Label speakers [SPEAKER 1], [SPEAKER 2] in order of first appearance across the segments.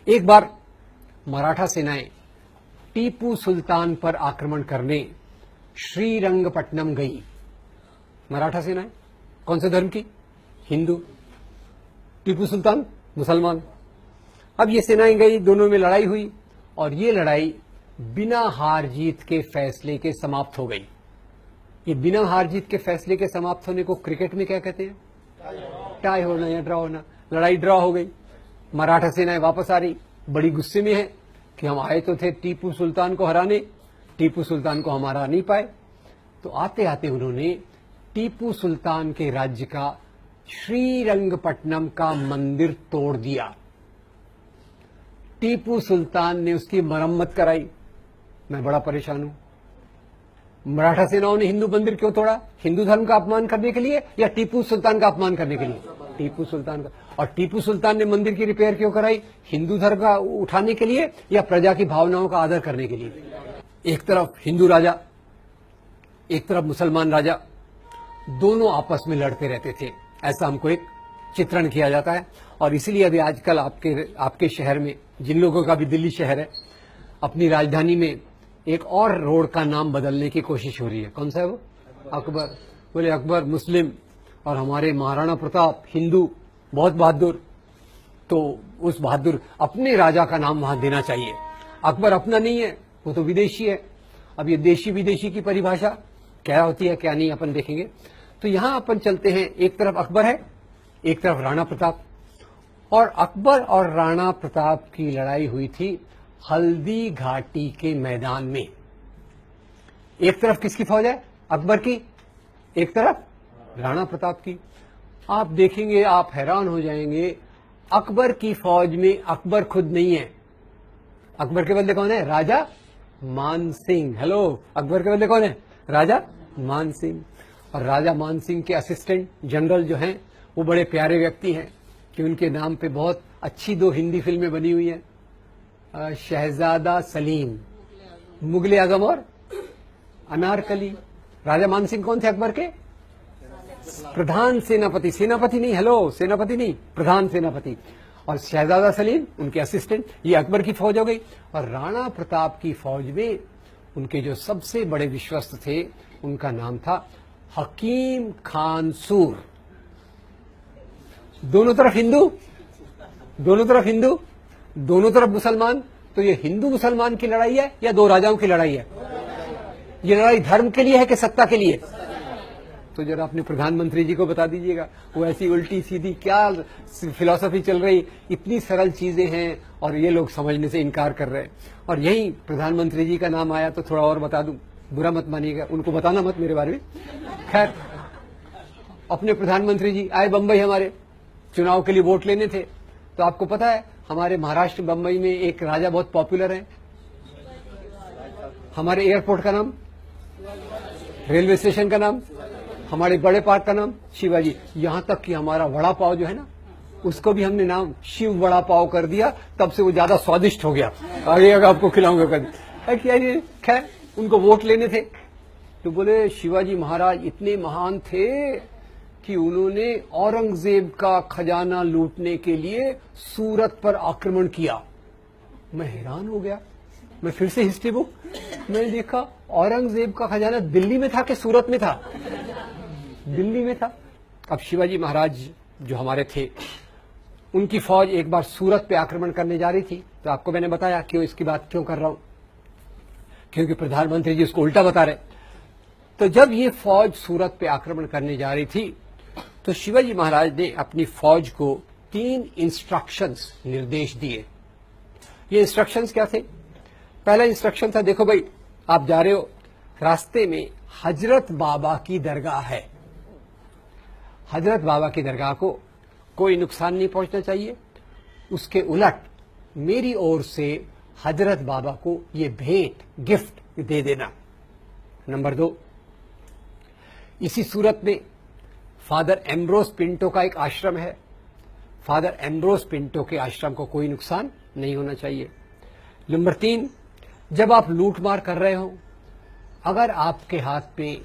[SPEAKER 1] एक बार मराठा सेनाएं टीपू सुल्तान पर आक्रमण करने श्रीरंगपट्टनम गई। मराठा सेनाएं कौन से धर्म की? हिंदू। टीपू सुल्तान मुसलमान। अब ये सेनाएं गई, दोनों में लड़ाई हुई और ये लड़ाई बिना हार जीत के फैसले के समाप्त हो गई। ये बिना हार जीत के फैसले के समाप्त होने को क्रिकेट में क्या कहते हैं? टाई होना या ड्रॉ होना। लड़ाई ड्रॉ हो गई। मराठा सेनाएं वापस आ रही, बड़ी गुस्से में है कि हम आए तो थे टीपू सुल्तान को हराने, टीपू सुल्तान को हम हरा नहीं पाए। तो आते आते उन्होंने टीपू सुल्तान के राज्य का श्रीरंगपट्टनम का मंदिर तोड़ दिया। टीपू सुल्तान ने उसकी मरम्मत कराई। मैं बड़ा परेशान हूं। मराठा सेनाओं ने हिंदू मंदिर क्यों तोड़ा? हिंदू धर्म का अपमान करने के लिए या टीपू सुल्तान का अपमान करने के लिए? टीपू सुल्तान का। और टीपू सुल्तान ने मंदिर की रिपेयर क्यों कराई? हिंदू धर्म का उठाने के लिए या प्रजा की भावनाओं का आदर करने के लिए? एक तरफ हिंदू राजा, एक तरफ मुसलमान राजा, दोनों आपस में लड़ते रहते थे। ऐसा हमको एक चित्रण किया जाता है। और इसलिए अभी आजकल आपके शहर में, जिन लोगों का भी दिल्ली शहर है, अपनी राजधानी में एक और रोड का नाम बदलने की कोशिश हो रही है। कौन सा है वो? अकबर। बोले अकबर मुस्लिम और हमारे महाराणा प्रताप हिंदू, बहुत बहादुर। तो उस बहादुर अपने राजा का नाम वहां देना चाहिए। अकबर अपना नहीं है, वो तो विदेशी है। अब ये देशी विदेशी की परिभाषा क्या होती है क्या नहीं अपन देखेंगे। तो यहां अपन चलते हैं, एक तरफ अकबर है, एक तरफ राणा प्रताप। और अकबर और राणा प्रताप की लड़ाई हुई थी हल्दी घाटी के मैदान में। एक तरफ किसकी फौज है? अकबर की। एक तरफ राणा प्रताप की। आप देखेंगे, आप हैरान हो जाएंगे, अकबर की फौज में अकबर खुद नहीं है। अकबर के बदले कौन है? राजा मान सिंह। हेलो, अकबर के बदले कौन है? राजा मान सिंह। और राजा मान सिंह के असिस्टेंट जनरल जो हैं, वो बड़े प्यारे व्यक्ति हैं कि उनके नाम पे बहुत अच्छी 2 हिंदी फिल्में बनी हुई हैं, शहजादा सलीम, मुगले आजम और अनारकली। राजा मान सिंह कौन थे? अकबर के प्रधान सेनापति। सेनापति नहीं, हेलो, सेनापति नहीं, प्रधान सेनापति। और शहजादा सलीम उनके असिस्टेंट। ये अकबर की फौज हो गई। और राणा प्रताप की फौज में उनके जो सबसे बड़े विश्वस्त थे, उनका नाम था हकीम खान सूर। दोनों तरफ हिंदू, दोनों तरफ हिंदू, दोनों तरफ मुसलमान। तो ये हिंदू मुसलमान की लड़ाई है या 2 राजाओं की लड़ाई है? ये लड़ाई धर्म के लिए है कि सत्ता के लिए? तो जरा अपने प्रधानमंत्री जी को बता दीजिएगा। वो ऐसी उल्टी सीधी क्या फिलॉसफी चल रही, इतनी सरल चीजें हैं और ये लोग समझने से इनकार कर रहे हैं। और यही प्रधानमंत्री जी का नाम आया तो थोड़ा और बता दूं, बुरा मत मानिएगा, उनको बताना मत मेरे बारे में। खैर, अपने प्रधानमंत्री जी आए बंबई, हमारे चुनाव के लिए वोट लेने थे। तो आपको पता है हमारे महाराष्ट्र बंबई में एक राजा बहुत पॉपुलर है। हमारे एयरपोर्ट का नाम, रेलवे स्टेशन का नाम, हमारे बड़े पार्क का नाम शिवाजी। यहां तक कि हमारा वड़ा पाव जो है ना, उसको भी हमने नाम शिव वड़ा पाव कर दिया। तब से वो ज्यादा स्वादिष्ट हो गया। आगे अगर आपको खिलाऊंगा कभी। क्या ये खैर, उनको वोट लेने थे तो बोले शिवाजी महाराज इतने महान थे कि उन्होंने औरंगजेब का खजाना लूटने के लिए सूरत पर आक्रमण किया। मैं हैरान हो गया। मैं फिर से हिस्ट्री बुक मैंने देखा, औरंगजेब का खजाना दिल्ली में था कि सूरत में था? दिल्ली में था। अब शिवाजी महाराज जो हमारे थे, उनकी फौज एक बार सूरत पे आक्रमण करने जा रही थी। तो आपको मैंने बताया क्यों, इसकी बात क्यों कर रहा हूं, क्योंकि प्रधानमंत्री जी उसको उल्टा बता रहे। तो जब ये फौज सूरत पे आक्रमण करने जा रही थी तो शिवाजी महाराज ने अपनी फौज को 3 इंस्ट्रक्शंस, निर्देश दिए। ये इंस्ट्रक्शंस क्या थे? पहला इंस्ट्रक्शन था, देखो भाई आप जा रहे हो, रास्ते में हजरत बाबा की दरगाह है। हजरत बाबा की दरगाह को कोई नुकसान नहीं पहुंचना चाहिए। उसके उलट मेरी ओर से हजरत बाबा को ये भेंट, गिफ्ट दे देना। नंबर 2, इसी सूरत में फादर एम्ब्रोस पिंटो का एक आश्रम है। फादर एम्ब्रोस पिंटो के आश्रम को कोई नुकसान नहीं होना चाहिए। नंबर 3, जब आप लूटमार कर रहे हो, अगर आपके हाथ में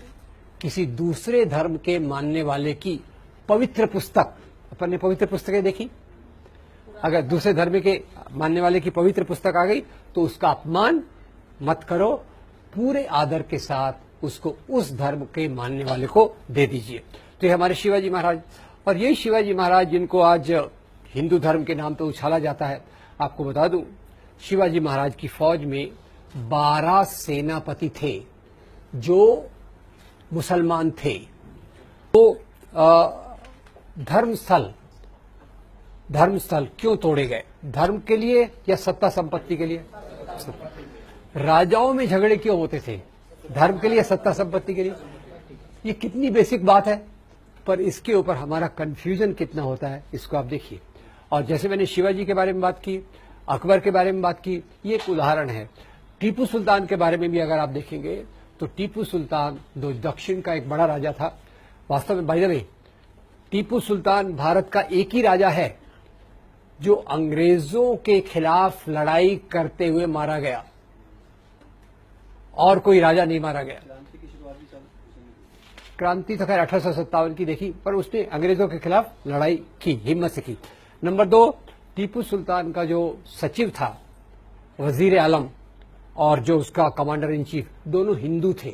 [SPEAKER 1] किसी दूसरे धर्म के मानने वाले की पवित्र पुस्तक, अपन ने पवित्र पुस्तकें देखी, अगर दूसरे धर्म के मानने वाले की पवित्र पुस्तक आ गई तो उसका अपमान मत करो, पूरे आदर के साथ उसको उस धर्म के मानने वाले को दे दीजिए। तो ये हमारे शिवाजी महाराज, और यही शिवाजी महाराज जिनको आज हिंदू धर्म के नाम पे उछाला जाता है। आपको बता दूं, शिवाजी महाराज की फौज में 12 सेनापति थे जो मुसलमान थे। तो धर्मस्थल क्यों तोड़े गए? धर्म के लिए या सत्ता संपत्ति के लिए? राजाओं में झगड़े क्यों होते थे? धर्म के लिए, सत्ता संपत्ति के लिए? ये कितनी बेसिक बात है, पर इसके ऊपर हमारा कंफ्यूजन कितना होता है, इसको आप देखिए। और जैसे मैंने शिवाजी के बारे में बात की, अकबर के बारे में बात की, ये एक उदाहरण है। टीपू सुल्तान के बारे में भी अगर आप देखेंगे तो टीपू सुल्तान दक्षिण का एक बड़ा राजा था। वास्तव में by the way, Tipu Sultan Bharat का एक ही राजा है जो अंग्रेजों के खिलाफ लड़ाई करते हुए मारा गया, और कोई राजा नहीं मारा गया। क्रांति तो खैर 1857 की देखी, पर उसने अंग्रेजों के खिलाफ लड़ाई की, हिम्मत से की। नंबर 2, टीपू सुल्तान का जो सचिव था वजीर आलम और जो उसका कमांडर इन चीफ, दोनों हिंदू थे।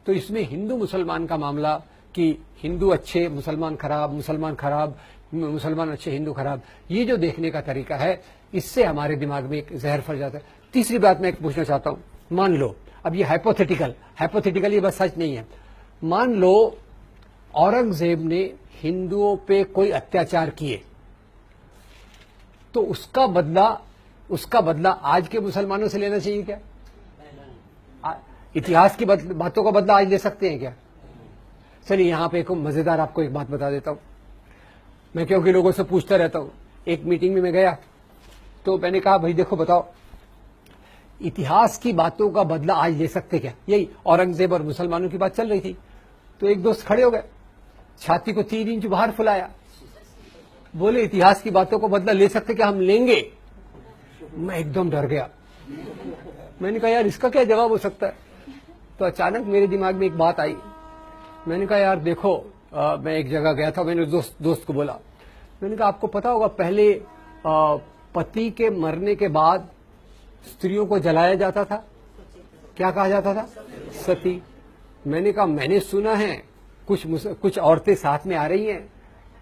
[SPEAKER 1] तो इसमें हिंदू मुसलमान का मामला कि हिंदू अच्छे मुसलमान खराब, मुसलमान खराब मुसलमान अच्छे हिंदू खराब, ये जो देखने का तरीका है, इससे हमारे दिमाग में एक जहर फैल जाता है। तीसरी बात मैं एक पूछना चाहता हूं, मान लो, अब ये हाइपोथेटिकल ये बस सच नहीं है, मान लो औरंगजेब ने हिंदुओं पे कोई अत्याचार किए, तो उसका बदला आज के मुसलमानों से लेना चाहिए क्या? इतिहास की बातों का बदला आज ले सकते हैं क्या? चलिए यहां पे एक मजेदार आपको एक बात बता देता हूं। मैं क्योंकि लोगों से पूछता रहता हूं, एक मीटिंग में मैं गया तो मैंने कहा भाई देखो बताओ, इतिहास की बातों का बदला आज ले सकते क्या? यही औरंगजेब और मुसलमानों की बात चल रही थी। तो एक दोस्त खड़े हो गए, छाती को 3 इंच बाहर फुलाया, बोले इतिहास की बातों को बदला ले सकते क्या? हम लेंगे। मैं एकदम डर गया। मैंने कहा यार इसका क्या जवाब हो सकता है? तो अचानक मेरे दिमाग में एक बात आई। मैंने कहा यार देखो, मैं एक जगह गया था, मैंने दोस्त को बोला, मैंने कहा आपको पता होगा पहले पति के मरने के बाद स्त्रियों को जलाया जाता था, क्या कहा जाता था? सती। मैंने कहा मैंने सुना है कुछ औरतें साथ में आ रही हैं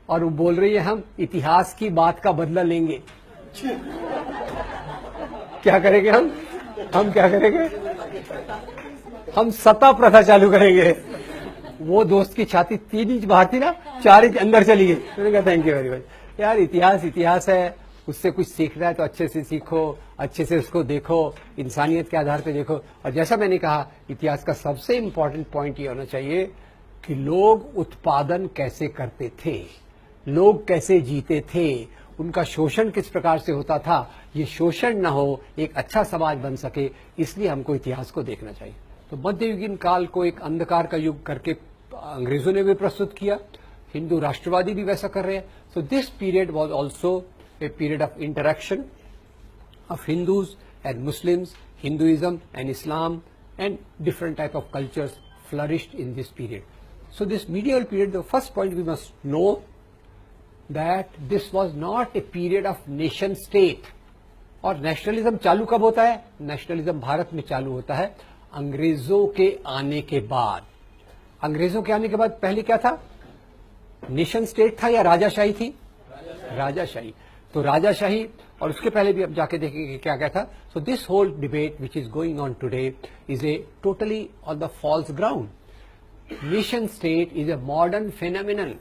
[SPEAKER 1] और वो बोल रही है हम इतिहास की बात का बदला लेंगे। क्या करेंगे हम क्या करेंगे? हम सता प्रथा चालू करेंगे। वो दोस्त की छाती 3 इंच बाहर थी ना, 4 इंच अंदर चली गई। मैंने कहा थैंक यू वेरी मच। यार इतिहास है, उससे कुछ सीखना है तो अच्छे से सीखो, अच्छे से उसको देखो, इंसानियत के आधार पे देखो। और जैसा मैंने कहा, इतिहास का सबसे इंपॉर्टेंट पॉइंट ये होना चाहिए कि लोग उत्पादन कैसे करते थे, लोग कैसे जीते थे, उनका शोषण किस प्रकार से होता था। ये शोषण न हो, एक अच्छा समाज बन सके, इसलिए हमको इतिहास को देखना चाहिए। तो मध्ययुगीन काल को एक अंधकार का युग करके अंग्रेजों ने भी प्रस्तुत किया, हिंदू राष्ट्रवादी भी वैसा कर रहे हैं। So this period was also a period of interaction of Hindus and Muslims, Hinduism and Islam, and different type of cultures flourished in this period. So this medieval period, the first point we must know that this was not a period of nation state. और nationalism चालू कब होता है? Nationalism Bharat में चालू होता है अंग्रेजों के आने के बाद। अंग्रेजों के आने के बाद पहले क्या था? नेशन स्टेट था या राजाशाही थी? राजाशाही। तो राजाशाही, और उसके पहले भी अब जाके देखेंगे क्या क्या था। So this whole debate which is going on today is a totally on the false ground. Nation state is a modern phenomenon